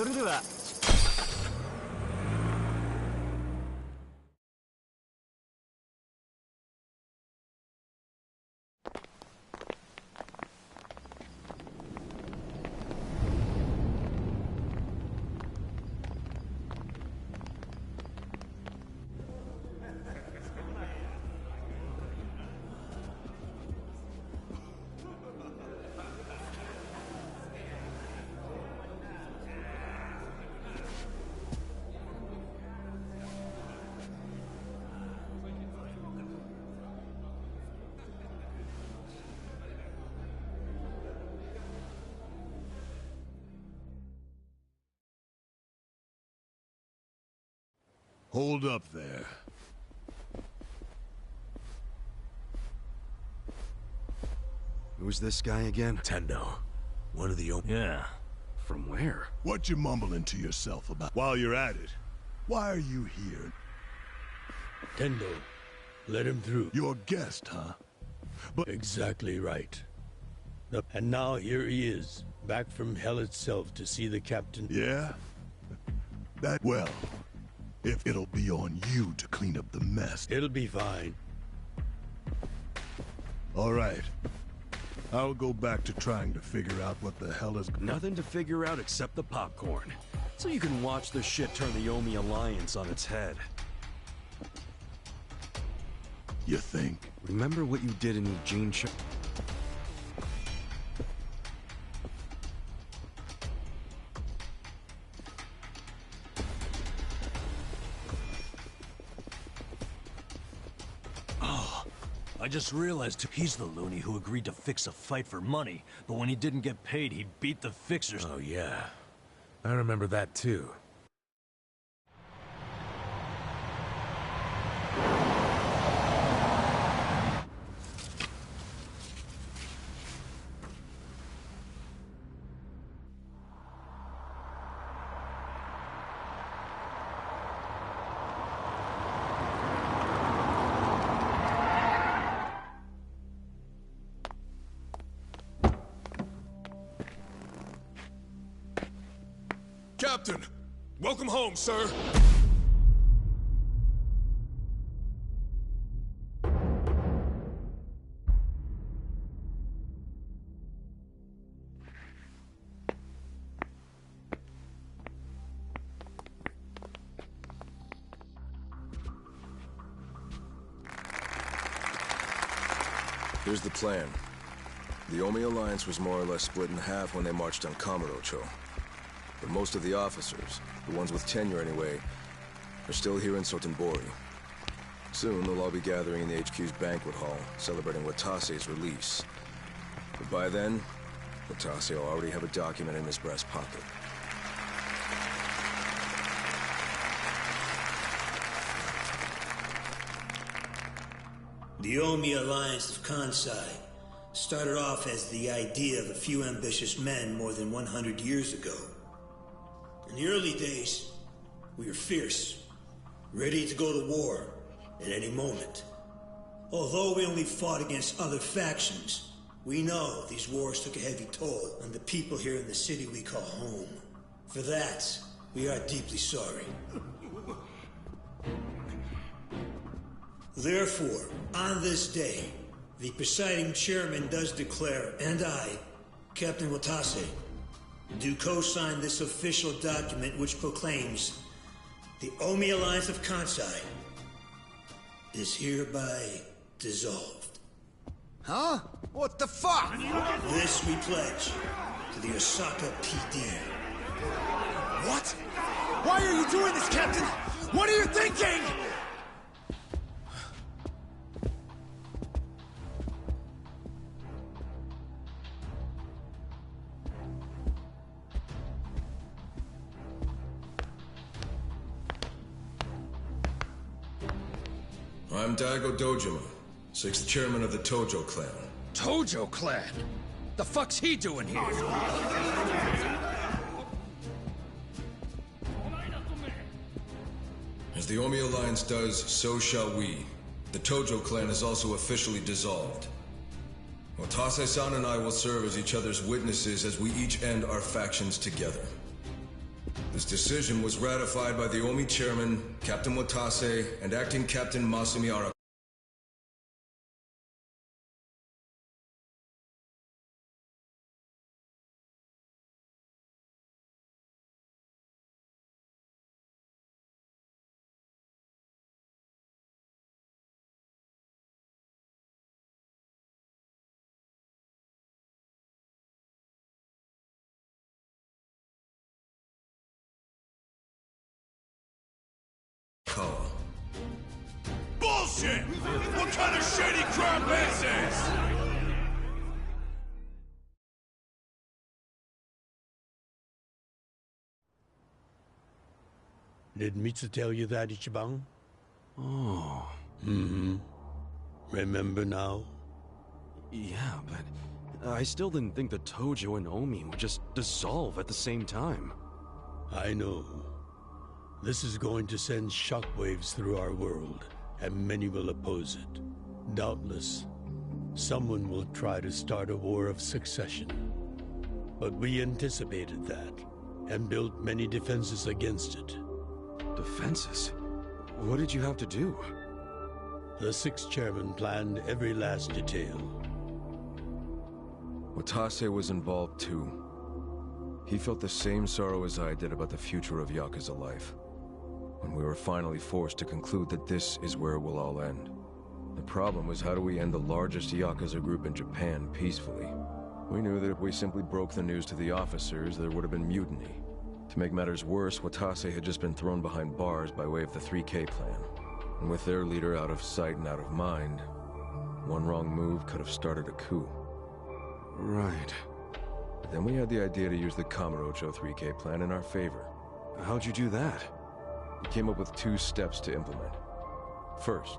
それでは。Hold up there. Who's this guy again? Tendo. One of the Yeah. From where? What you mumbling to yourself about? While you're at it, why are you here? Tendo. Let him through. Your guest, huh? But Exactly right. And now here he is, back from hell itself to see the captain. yeah? Well, if it'll be on you to clean up the mess. It'll be fine. All right. I'll go back to trying to figure out what the hell is... Nothing to figure out except the popcorn. So you can watch the shit turn the Omi Alliance on its head. You think? Remember what you did in Eugene I just realized he's the loony who agreed to fix a fight for money, but when he didn't get paid, he beat the fixers. Oh yeah, I remember that too. Captain! Welcome home, sir! Here's the plan. The Omi Alliance was more or less split in half when they marched on Kamurocho. But most of the officers, the ones with tenure anyway, are still here in Sotenbori. Soon they'll all be gathering in the HQ's banquet hall, celebrating Watase's release. But by then, Watase will already have a document in his breast pocket. The Omi Alliance of Kansai started off as the idea of a few ambitious men more than 100 years ago. In the early days, we were fierce, ready to go to war at any moment. Although we only fought against other factions, we know these wars took a heavy toll on the people here in the city we call home. For that, we are deeply sorry. Therefore, on this day, the presiding chairman does declare, and I, Captain Watase, do co-sign this official document which proclaims the Omi Alliance of Kansai is hereby dissolved. Huh? What the fuck? This we pledge to the Osaka PD. What? Why are you doing this, Captain? What are you thinking? I'm Daigo Dojima, 6th chairman of the Tojo clan. Tojo clan? The fuck's he doing here? As the Omi Alliance does, so shall we. The Tojo clan is also officially dissolved. Watase-san and I will serve as each other's witnesses as we each end our factions together. This decision was ratified by the Omi chairman, Captain Watase, and acting Captain Masumi Arakawa. Bullshit! What kind of shady crap is this? Did Mitsu tell you that, Ichiban? Oh. Remember now? Yeah, but I still didn't think the Tojo and Omi would just dissolve at the same time. I know. This is going to send shockwaves through our world, and many will oppose it. Doubtless, someone will try to start a war of succession. But we anticipated that, and built many defenses against it. Defenses? What did you have to do? The sixth chairman planned every last detail. Watase was involved too. He felt the same sorrow as I did about the future of Yakuza life. When we were finally forced to conclude that this is where it will all end. The problem was, how do we end the largest Yakuza group in Japan peacefully? We knew that if we simply broke the news to the officers, there would have been mutiny. To make matters worse, Watase had just been thrown behind bars by way of the 3K plan. And with their leader out of sight and out of mind, one wrong move could have started a coup. Right. But then we had the idea to use the Kamurocho 3K plan in our favor. How'd you do that? We came up with 2 steps to implement. First,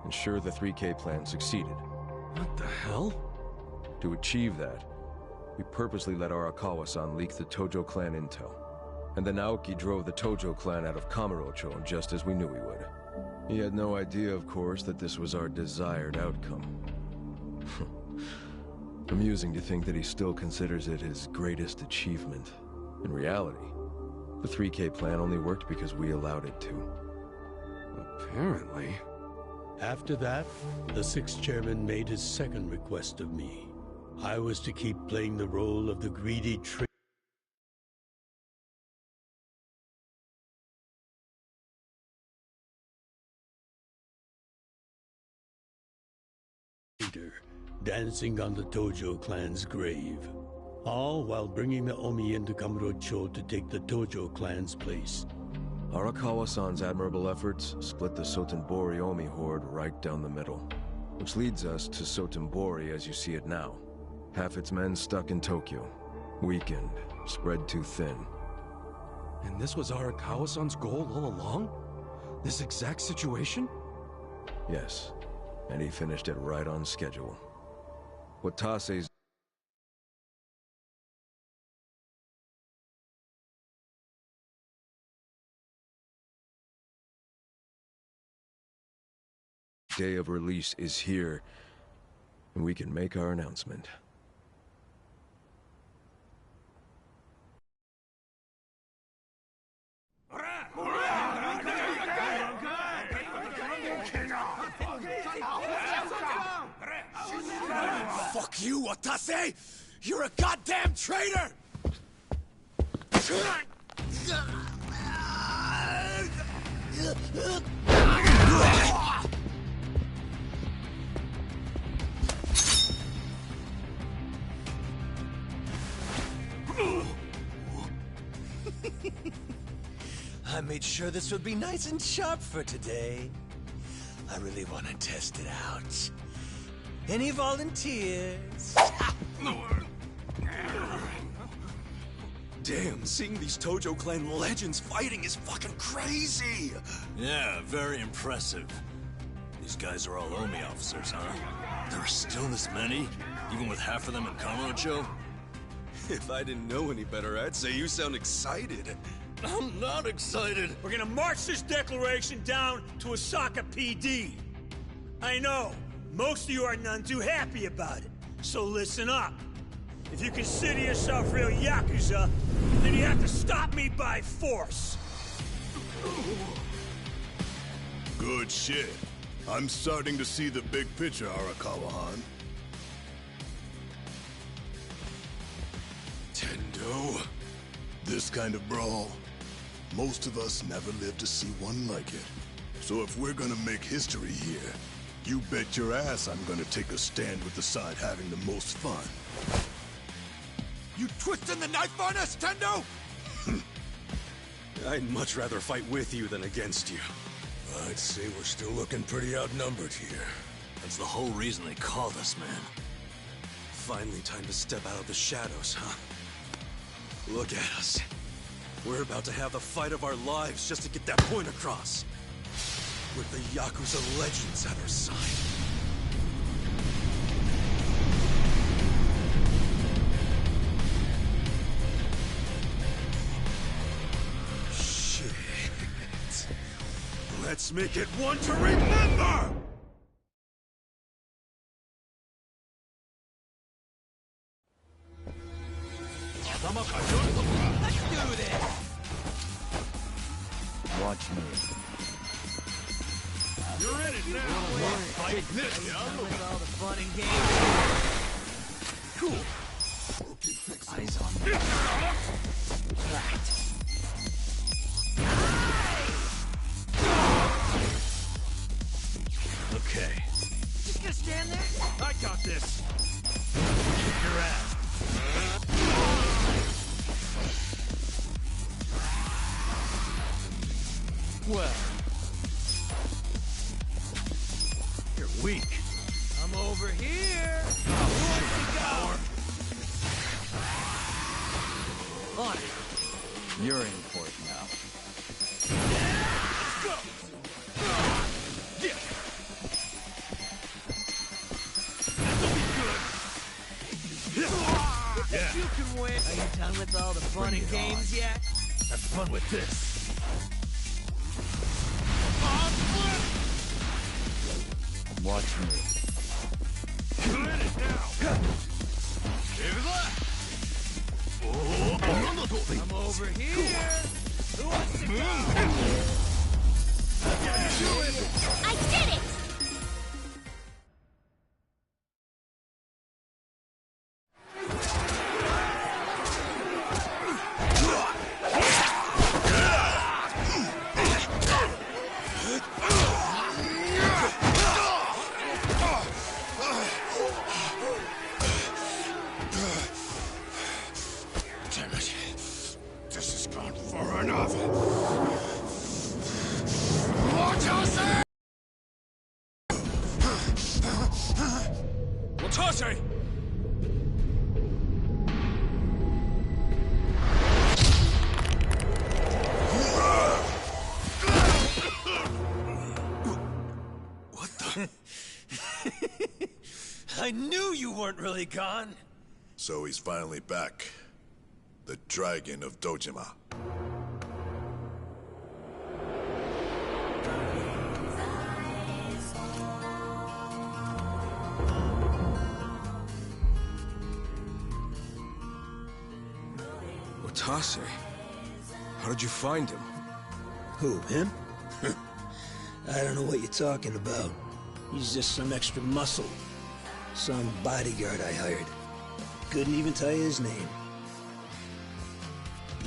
ensure the 3K plan succeeded. What the hell? To achieve that, we purposely let Arakawa-san leak the Tojo clan intel. And then Aoki drove the Tojo clan out of Kamurocho just as we knew he would. He had no idea, of course, that this was our desired outcome. Amusing to think that he still considers it his greatest achievement. In reality, the 3K plan only worked because we allowed it to. Apparently. After that, the sixth chairman made his second request of me. I was to keep playing the role of the greedy traitor, dancing on the Tojo clan's grave. All while bringing the Omi into Kamurocho to take the Tojo clan's place. Arakawa-san's admirable efforts split the Sotenbori Omi horde right down the middle. Which leads us to Sotenbori as you see it now. Half its men stuck in Tokyo. Weakened, spread too thin. And this was Arakawa-san's goal all along? This exact situation? Yes, and he finished it right on schedule. Watase's day of release is here, and we can make our announcement. Fuck you, Watase! You're a goddamn traitor! I made sure this would be nice and sharp for today. I really want to test it out. Any volunteers? Damn, seeing these Tojo clan legends fighting is fucking crazy! Yeah, very impressive. These guys are all Omi officers, huh? There are still this many? Even with half of them in Kamurocho? If I didn't know any better, I'd say you sound excited. I'm not excited! We're gonna march this declaration down to Osaka PD. I know, most of you are none too happy about it, so listen up. If you consider yourself real Yakuza, then you have to stop me by force. Good shit. I'm starting to see the big picture, Arakawa-han. Tendo? This kind of brawl, most of us never lived to see one like it. So if we're gonna make history here, you bet your ass I'm gonna take a stand with the side having the most fun. You twisting the knife on us, Tendo? I'd much rather fight with you than against you. I'd say we're still looking pretty outnumbered here. That's the whole reason they called us, man. Finally time to step out of the shadows, huh? Look at us. We're about to have the fight of our lives just to get that point across. With the Yakuza legends at our side. Let's make it one to remember! Let's do this! Watch me. You're in it now. Fight this, With all the fun and games. Cool. Eyes on me. Right. Okay. Just gonna stand there? I got this. Kick your ass. Well, You're weak. I'm over here. Who wants to go? On it. You're in for it now. Let's go. Yeah. This'll be good. Yeah. You can win. Are you done with all the fun and games yet? Have fun with this. Watch me. You're in it now. I'm over here. Who wants to go? I did it! I knew you weren't really gone. So he's finally back. The Dragon of Dojima. Watase? How did you find him? Who, him? I don't know what you're talking about. He's just some extra muscle. Some bodyguard I hired. Couldn't even tell you his name.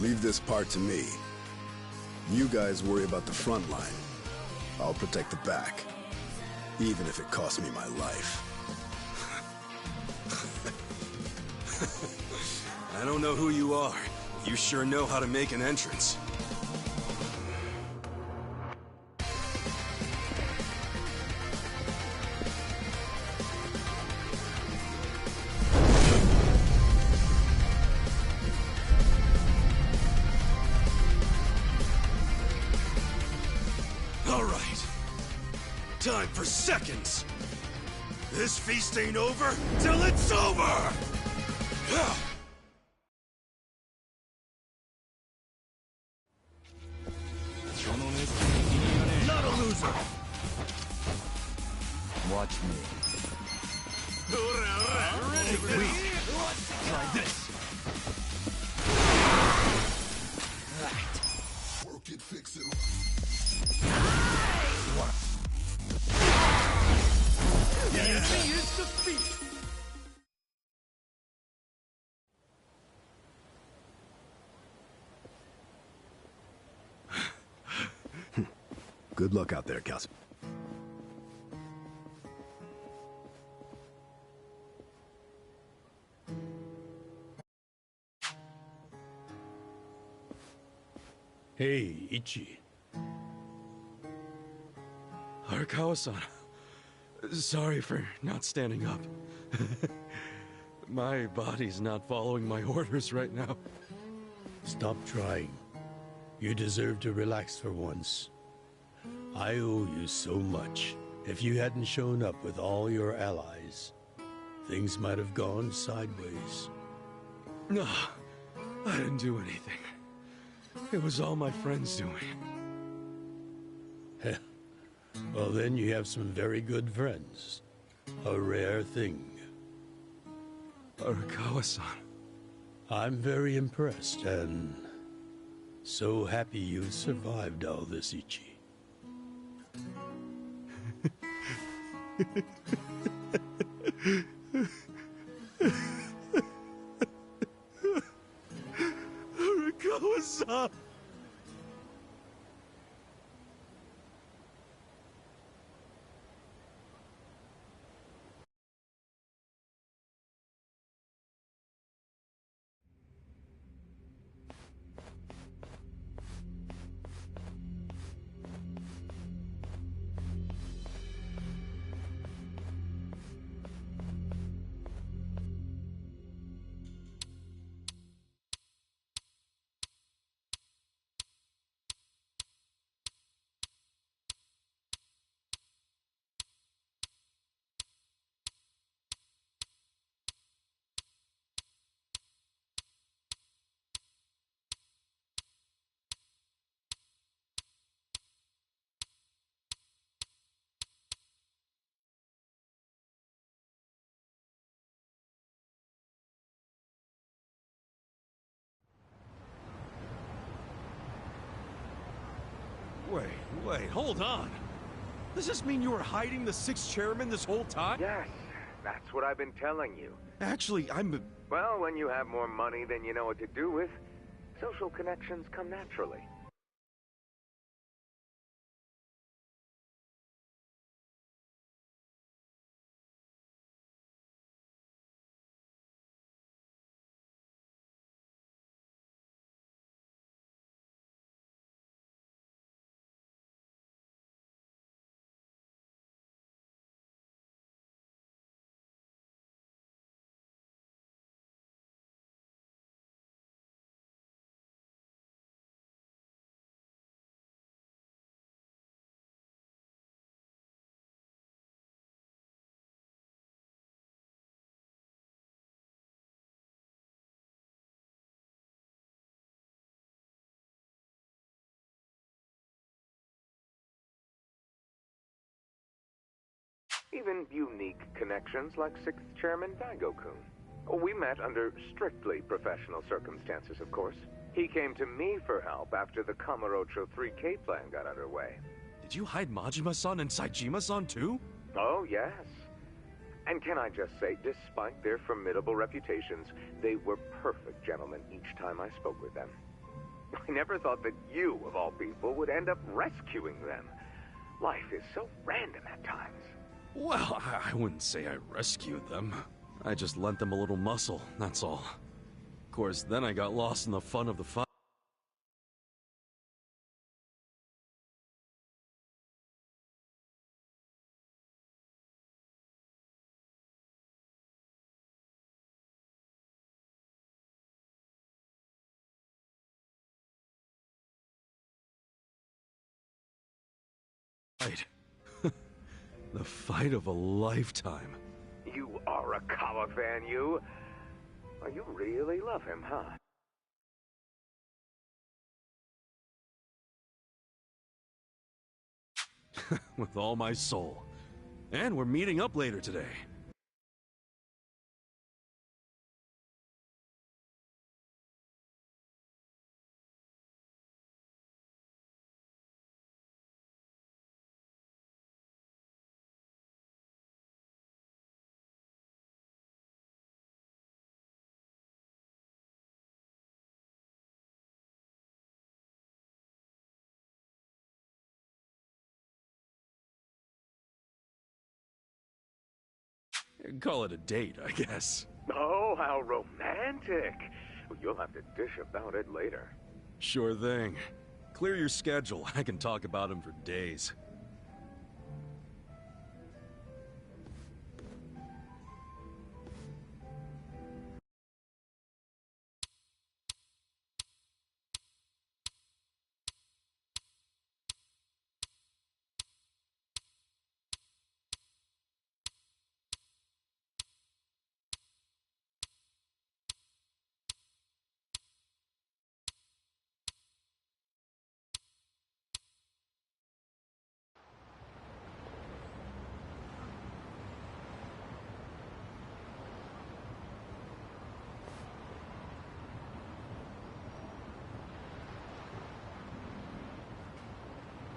Leave this part to me. You guys worry about the front line. I'll protect the back. Even if it costs me my life. I don't know who you are. You sure know how to make an entrance. All right. Time for seconds. This feast ain't over till it's over! Not a loser. Watch me. Weak. Try this. Work it, fix it. The enemy is defeated. Good luck out there, Cass. Hey, Ichi. Arakawa-san. Sorry for not standing up. My body's not following my orders right now. Stop trying. You deserve to relax for once. I owe you so much. If you hadn't shown up with all your allies, things might have gone sideways. No, I didn't do anything. It was all my friends doing. Well, then you have some very good friends. A rare thing. Arakawa-san. I'm very impressed and so happy you survived all this, Ichi. Arakawa-san! Wait, hold on. Does this mean you were hiding the sixth chairman this whole time? Yes, that's what I've been telling you. Actually, Well, when you have more money than you know what to do with, social connections come naturally. Even unique connections like 6th Chairman Daigo-kun. We met under strictly professional circumstances, of course. He came to me for help after the Kamurocho 3K plan got underway. Did you hide Majima-san and Saejima-san too? Oh, yes. And can I just say, despite their formidable reputations, they were perfect gentlemen each time I spoke with them. I never thought that you, of all people, would end up rescuing them. Life is so random at times. Well, I wouldn't say I rescued them. I just lent them a little muscle, that's all. Of course, then I got lost in the fun of the fight. The fight of a lifetime. You are a Kawa fan, you. Oh, you really love him, huh? With all my soul. And we're meeting up later today. Call it a date, I guess. Oh, how romantic. Well, you'll have to dish about it later. Sure thing. Clear your schedule. I can talk about him for days.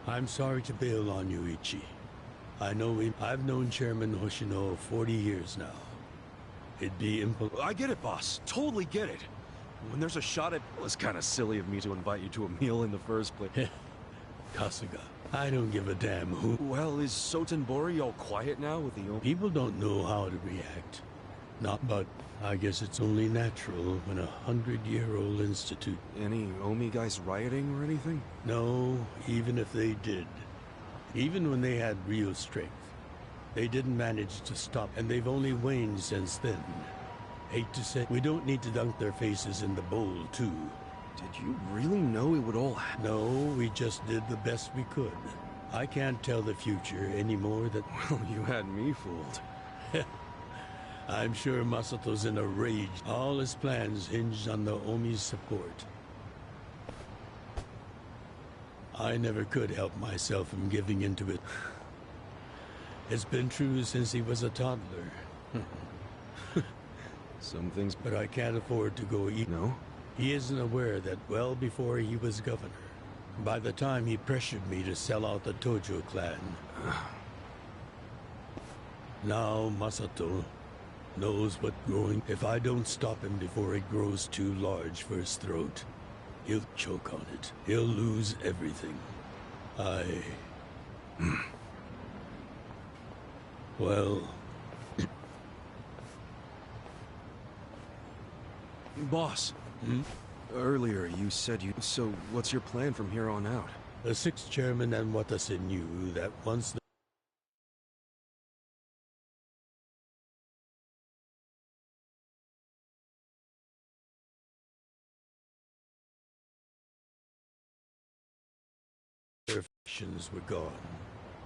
I'm sorry to bail on you, Ichi. I've known Chairman Hoshino 40 years now. It'd be I get it, boss. Totally get it. When there's a shot at... It was kind of silly of me to invite you to a meal in the first place. Kasuga, I don't give a damn who... Well, is Sotenbori all quiet now with the... People don't know how to react. Not, but I guess it's only natural when 100-year-old institute... Any Omi guys rioting or anything? No, even if they did. Even when they had real strength. They didn't manage to stop, and they've only waned since then. Hate to say, we don't need to dunk their faces in the bowl, too. Did you really know it would all happen? No, we just did the best we could. I can't tell the future any more than... Well, you had me fooled. I'm sure Masato's in a rage. All his plans hinged on the Omi's support. I never could help myself from giving into it. It's been true since he was a toddler. Some things... But I can't afford to go eat. No? He isn't aware that well before he was governor. By the time he pressured me to sell out the Tojo clan. Now Masato knows what growing... If I don't stop him before it grows too large for his throat, he'll choke on it. He'll lose everything. Well... Boss. Earlier you said you... So what's your plan from here on out? The sixth chairman and Watase knew that once their factions were gone,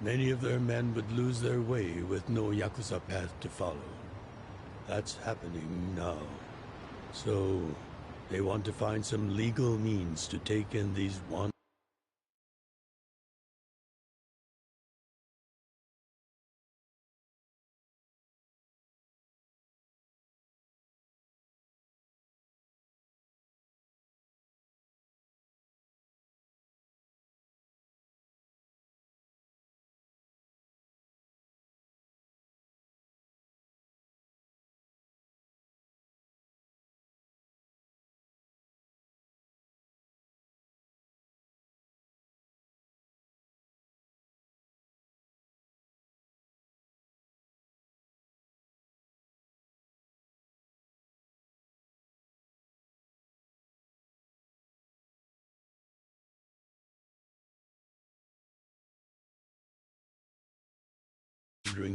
many of their men would lose their way with no Yakuza path to follow. That's happening now. So, they want to find some legal means to take in these wandering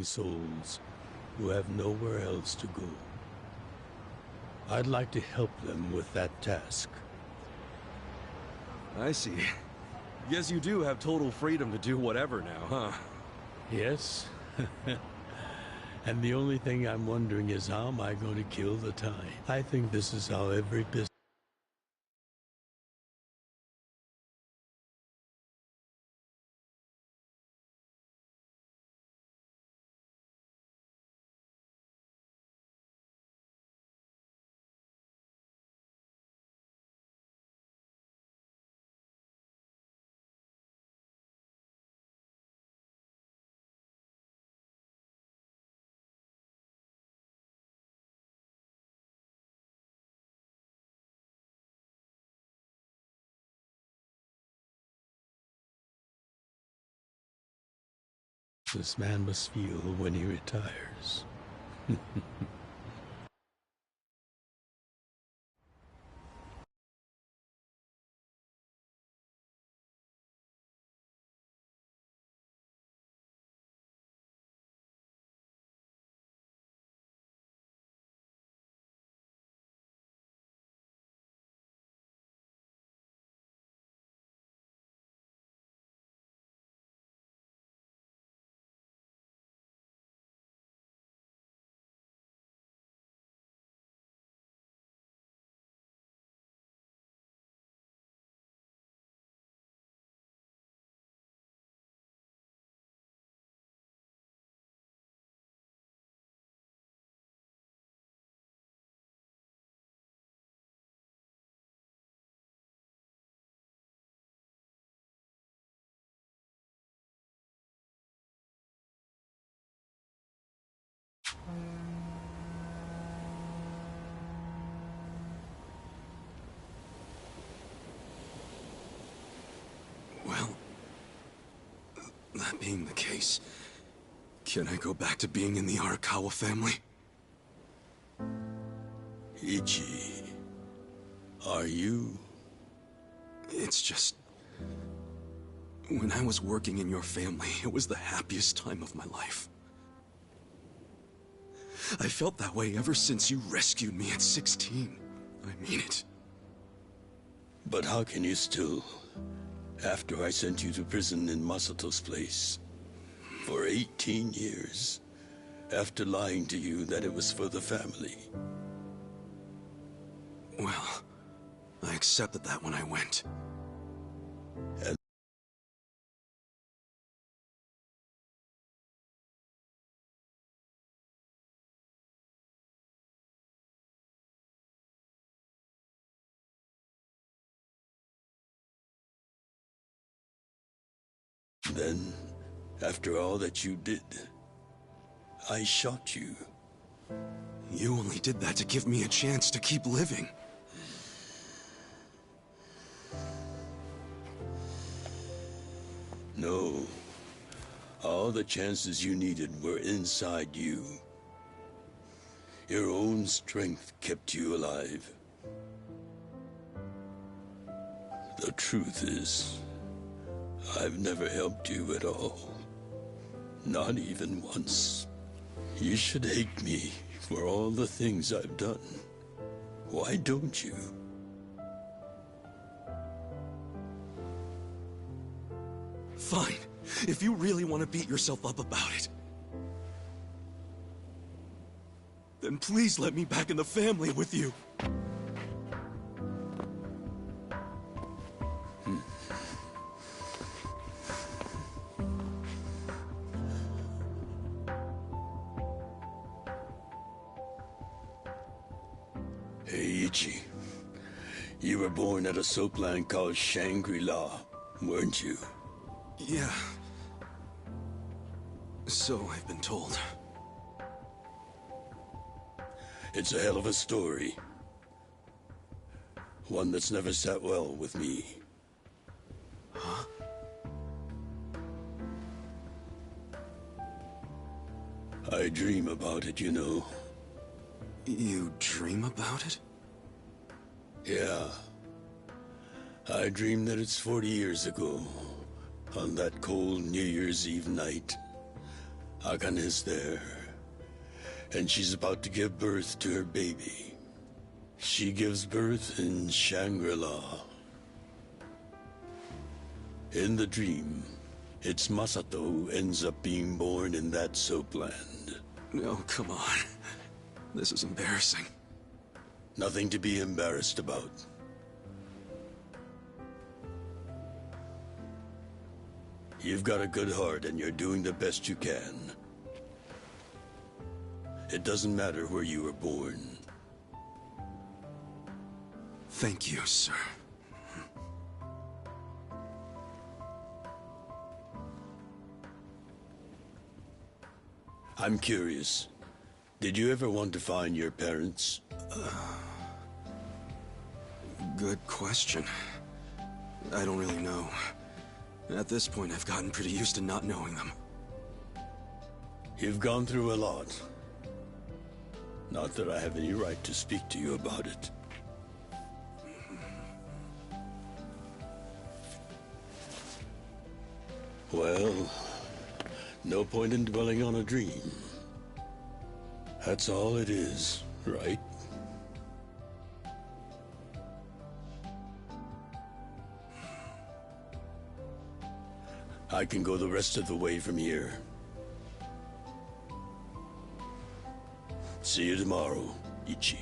souls who have nowhere else to go. I'd like to help them with that task. I see. Guess you do have total freedom to do whatever now, huh? Yes. And the only thing I'm wondering is how am I going to kill the time? I think this is how every this man must feel when he retires. Well, that being the case, can I go back to being in the Arakawa family? Ichi, are you? It's just... when I was working in your family, it was the happiest time of my life. I felt that way ever since you rescued me at 16. I mean it. But how can you still... after I sent you to prison in Masato's place for 18 years, after lying to you that it was for the family. Well, I accepted that when I went. And then, after all that you did, I shot you. You only did that to give me a chance to keep living. No. All the chances you needed were inside you. Your own strength kept you alive. The truth is, I've never helped you at all. Not even once. You should hate me for all the things I've done. Why don't you? Fine. If you really want to beat yourself up about it, then please let me back in the family with you. Hey, Ichi. You were born at a soapland called Shangri-La, weren't you? Yeah. So I've been told. It's a hell of a story. One that's never sat well with me. Huh? I dream about it, you know. You dream about it? Yeah. I dream that it's 40 years ago. On that cold New Year's Eve night. Akane's there. And she's about to give birth to her baby. She gives birth in Shangri-La. In the dream, it's Masato who ends up being born in that soapland. No, come on. This is embarrassing. Nothing to be embarrassed about. You've got a good heart and you're doing the best you can. It doesn't matter where you were born. Thank you, sir. I'm curious. Did you ever want to find your parents? Good question. I don't really know. At this point, I've gotten pretty used to not knowing them. You've gone through a lot. Not that I have any right to speak to you about it. Well, no point in dwelling on a dream. That's all it is, right? I can go the rest of the way from here. See you tomorrow, Ichi.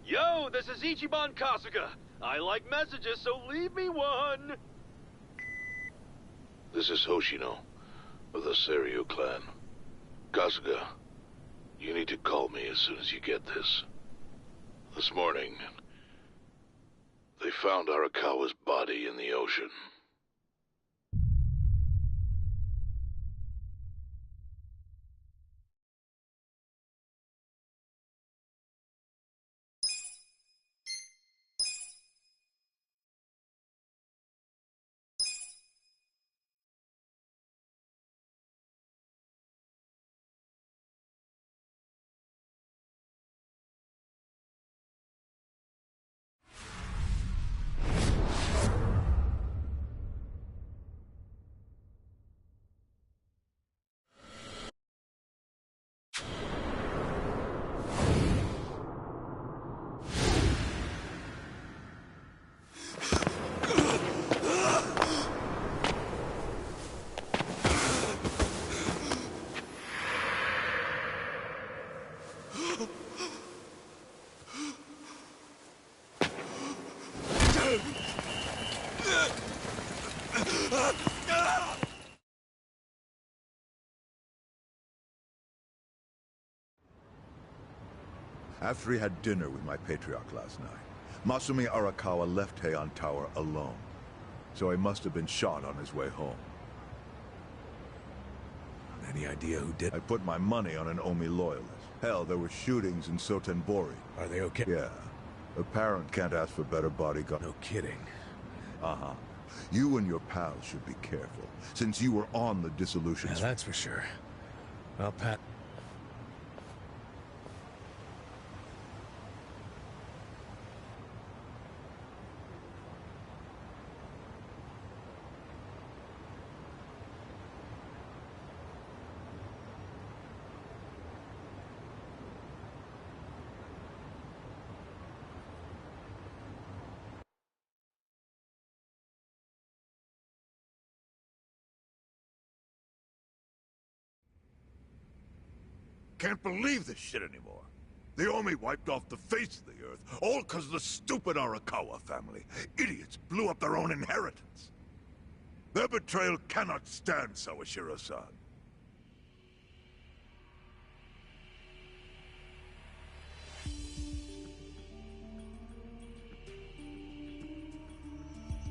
Yo, this is Ichiban Kasuga. I like messages, so leave me one. This is Hoshino, of the Seiryu clan. Kasuga, you need to call me as soon as you get this. This morning, they found Arakawa's body in the ocean. After he had dinner with my patriarch last night, Masumi Arakawa left Heian Tower alone. So he must have been shot on his way home. Any idea who did? I put my money on an Omi loyalist. Hell, there were shootings in Sotenbori. Are they okay? Yeah. A parent can't ask for better bodyguard. No kidding. Uh-huh. You and your pals should be careful, since you were on the dissolution. Yeah, that's for sure. Well, Pat... Can't believe this shit anymore. The Omi wiped off the face of the earth, all because of the stupid Arakawa family. Idiots blew up their own inheritance. Their betrayal cannot stand, Sawashiro-san.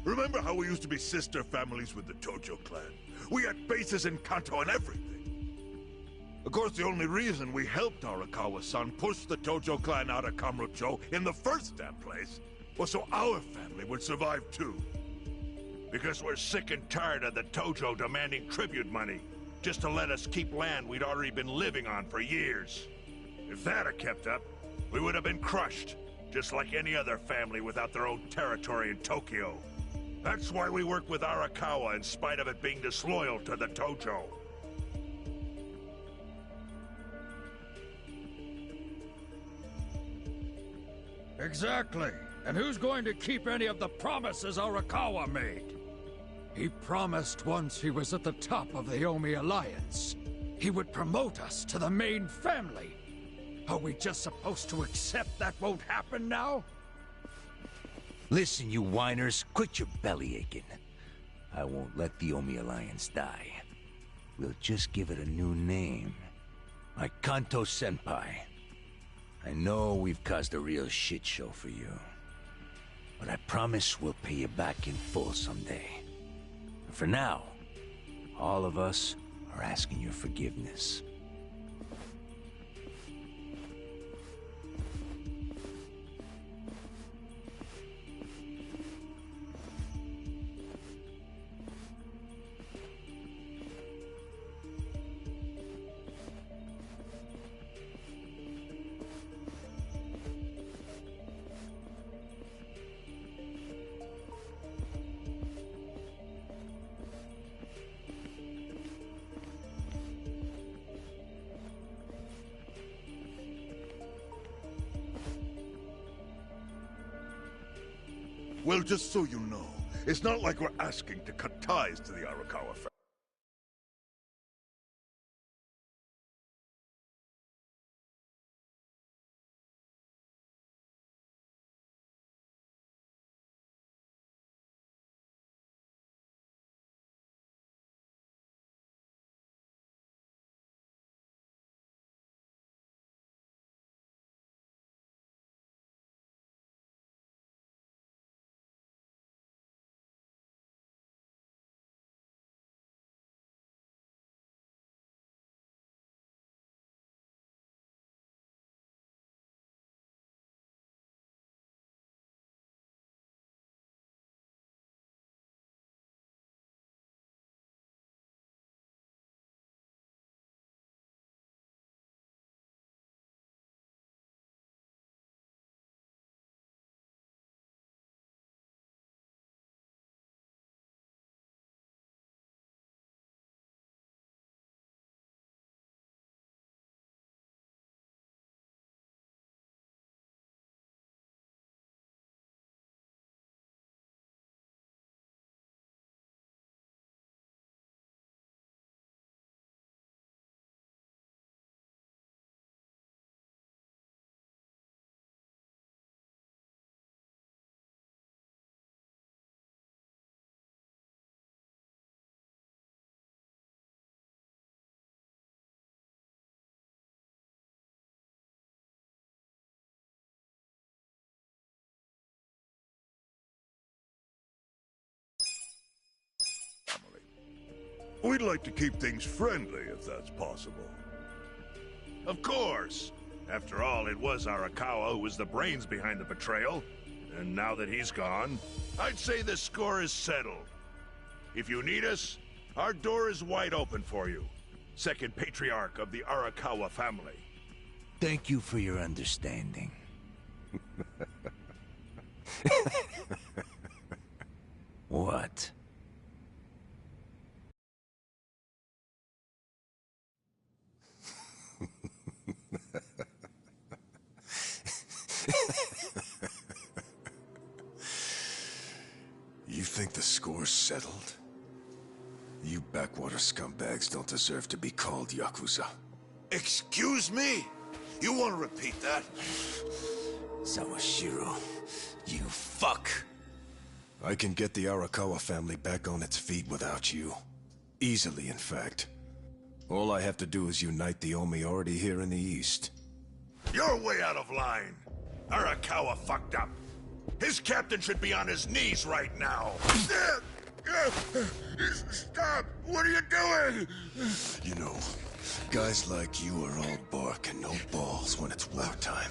Remember how we used to be sister families with the Tojo clan? We had bases in Kanto and everything. Of course, the only reason we helped Arakawa-san push the Tojo clan out of Kamurocho in the first damn place was so our family would survive too. Because we're sick and tired of the Tojo demanding tribute money just to let us keep land we'd already been living on for years. If that had kept up, we would have been crushed, just like any other family without their own territory in Tokyo. That's why we work with Arakawa in spite of it being disloyal to the Tojo. Exactly. And who's going to keep any of the promises Arakawa made? He promised once he was at the top of the Omi Alliance, he would promote us to the main family. Are we just supposed to accept that won't happen now? Listen, you whiners, quit your belly aching. I won't let the Omi Alliance die. We'll just give it a new name My Kanto-senpai. I know we've caused a real shit show for you. But I promise we'll pay you back in full someday. And for now, all of us are asking your forgiveness. Well, just so you know, it's not like we're asking to cut ties to the Arakawa family. We'd like to keep things friendly, if that's possible. Of course. After all, it was Arakawa who was the brains behind the betrayal. And now that he's gone, I'd say the score is settled. If you need us, our door is wide open for you. Second patriarch of the Arakawa family. Thank you for your understanding. What? You think the score's settled? You backwater scumbags don't deserve to be called Yakuza. Excuse me? You want to repeat that? Sawashiro, you fuck! I can get the Arakawa family back on its feet without you. Easily, in fact. All I have to do is unite the Omi already here in the East. You're way out of line. Arakawa fucked up. His captain should be on his knees right now. Stop! What are you doing? You know, guys like you are all bark and no balls when it's wartime.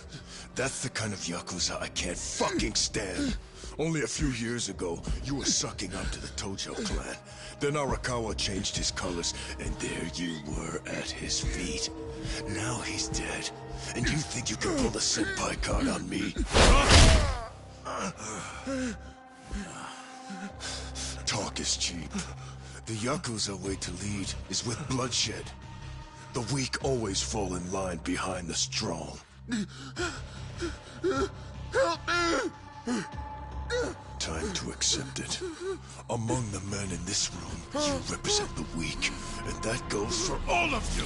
That's the kind of Yakuza I can't fucking stand. Only a few years ago, you were sucking up to the Tojo clan. Then Arakawa changed his colors, and there you were at his feet. Now he's dead, and you think you can pull the senpai card on me? Talk is cheap. The Yakuza way to lead is with bloodshed. The weak always fall in line behind the strong. Help me! Time to accept it. Among the men in this room, you represent the weak, and that goes for all of you!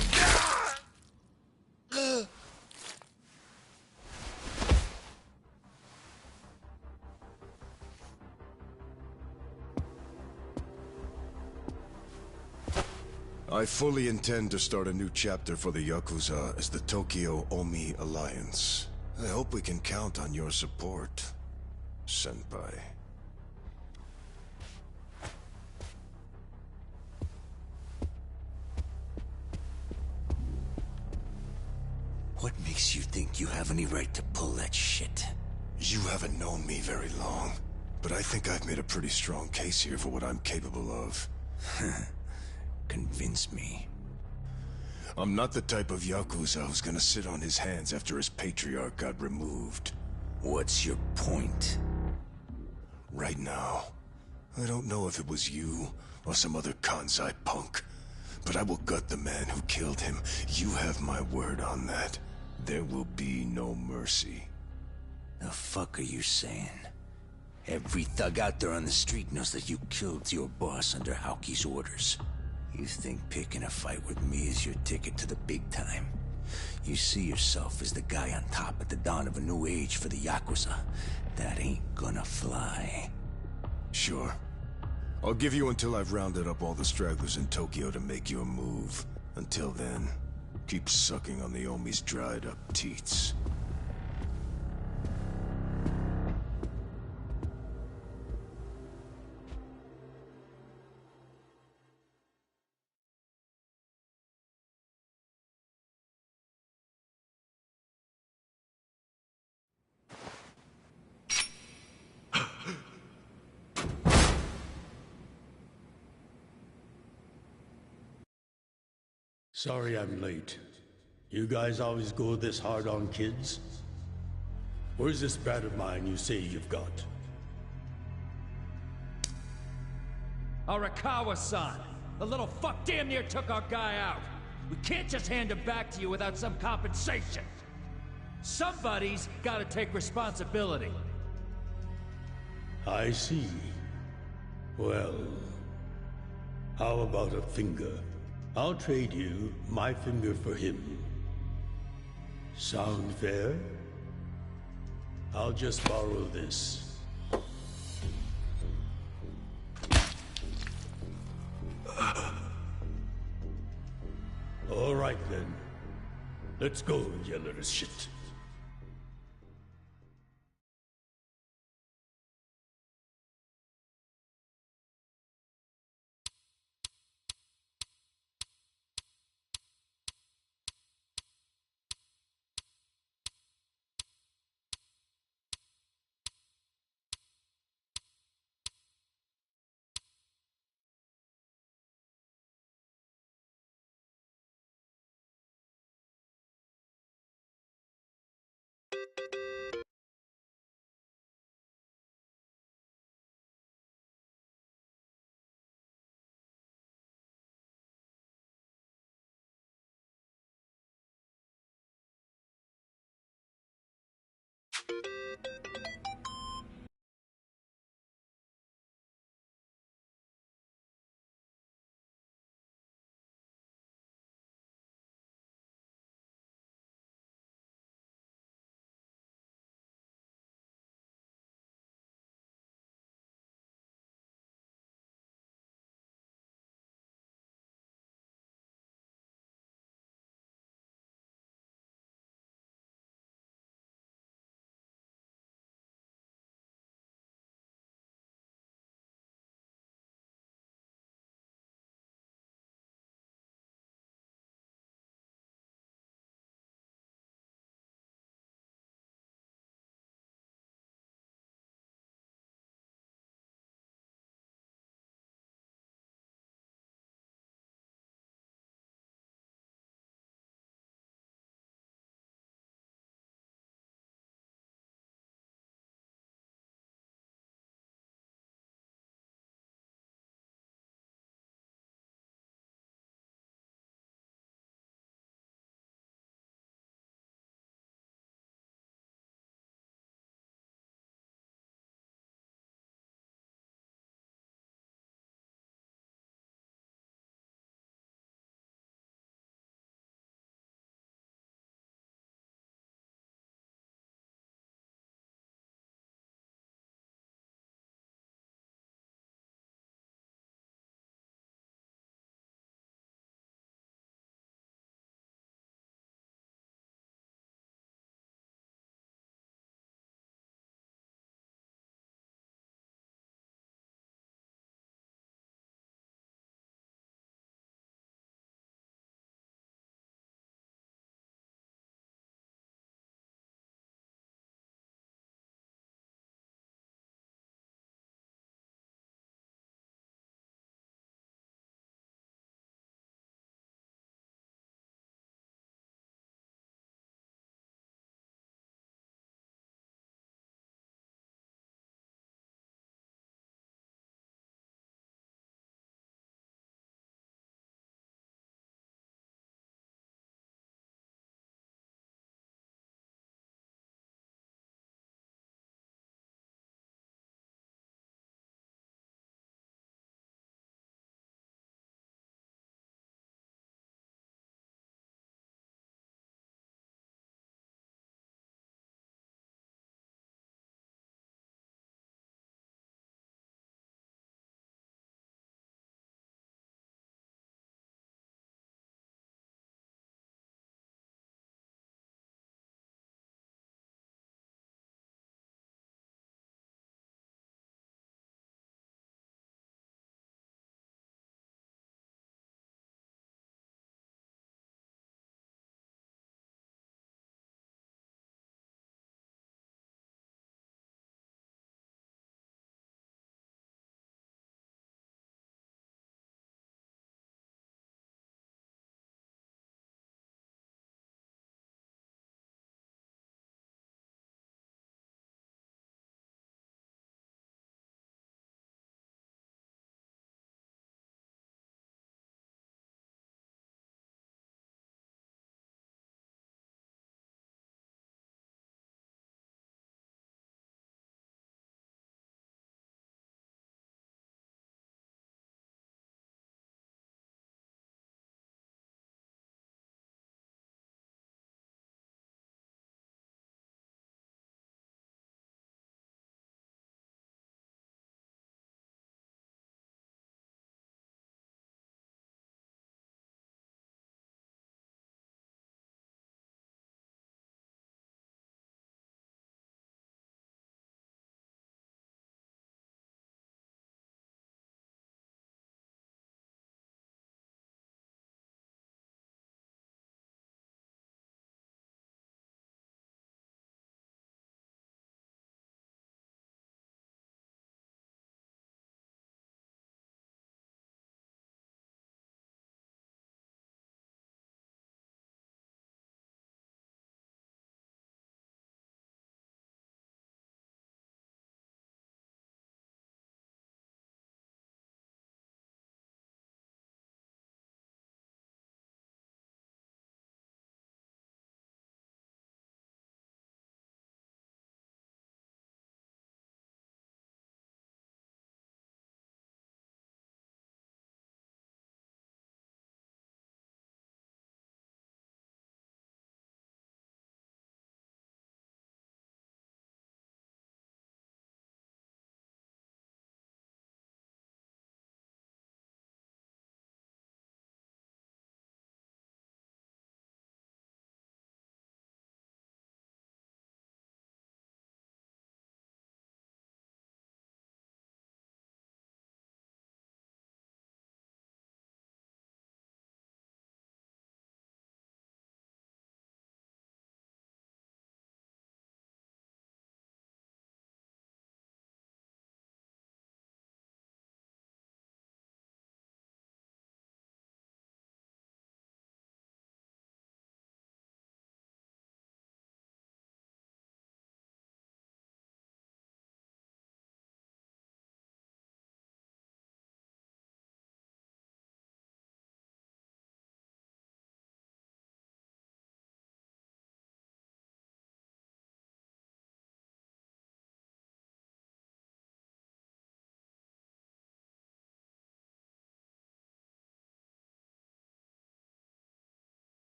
I fully intend to start a new chapter for the Yakuza as the Tokyo Omi Alliance. I hope we can count on your support, Senpai. What makes you think you have any right to pull that shit? You haven't known me very long, but I think I've made a pretty strong case here for what I'm capable of. Convince me. I'm not the type of Yakuza who's gonna sit on his hands after his patriarch got removed. What's your point? Right now, I don't know if it was you or some other Kansai punk, but I will gut the man who killed him. You have my word on that. There will be no mercy. The fuck are you saying? Every thug out there on the street knows that you killed your boss under Haoki's orders. You think picking a fight with me is your ticket to the big time? You see yourself as the guy on top at the dawn of a new age for the Yakuza. That ain't gonna fly. Sure. I'll give you until I've rounded up all the stragglers in Tokyo to make your move. Until then, keep sucking on the Omi's dried up teats. Sorry I'm late. You guys always go this hard on kids? Where's this brat of mine you say you've got? Arakawa-san! The little fuck damn near took our guy out! We can't just hand him back to you without some compensation! Somebody's gotta take responsibility! I see. Well, how about a finger? I'll trade you my finger for him. Sound fair? I'll just borrow this. All right then. Let's go, you little shit.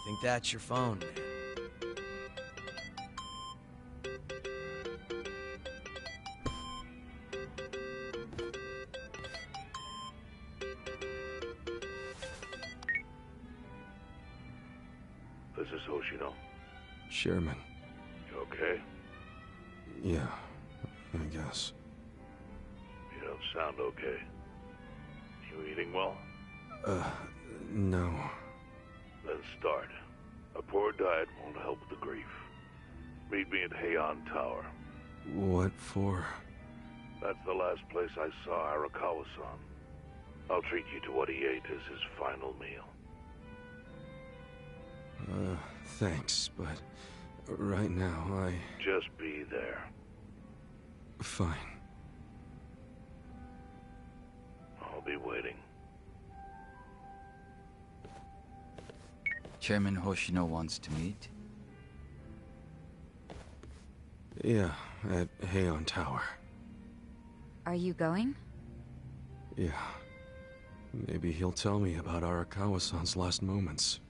Think that's your phone, man. This is Hoshino. Chairman. You okay? Yeah, I guess. You don't sound okay. You eating well? No. Then start. A poor diet won't help with the grief. Meet me at Heian Tower. What for? That's the last place I saw Arakawa-san. I'll treat you to what he ate as his final meal. Thanks, but right now Just be there. Fine. I'll be waiting. Chairman Hoshino wants to meet? Yeah, at Heian Tower. Are you going? Yeah. Maybe he'll tell me about Arakawa-san's last moments.